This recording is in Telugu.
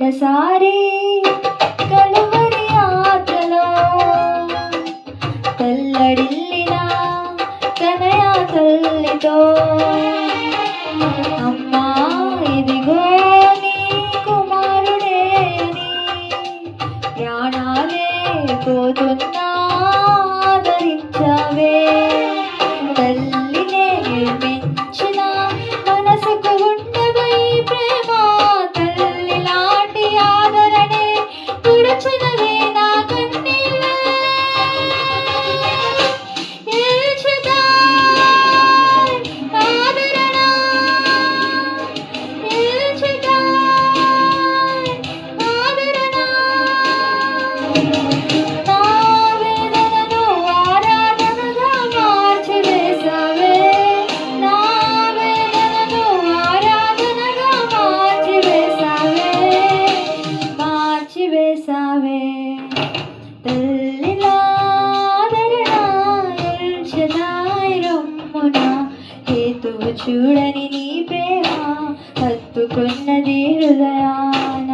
ఒకసారి కలువరి యాత్రలో తల్లడిల్లిన కనయ తల్లితో అమ్మా ఇదిగో నీ కుమారుడే అని ప్రాణాలే పోతున్నా ఆదరించవే. తల్లినే నిర్మించిన మనసుకు ఉండవై ప్రేమ తల్లి లాంటి ఆదరణే తుడచినవే నా కన్నీళ్ళే. చూడని నీ ప్రేమ హత్తుకున్నది హృదయాన్ని.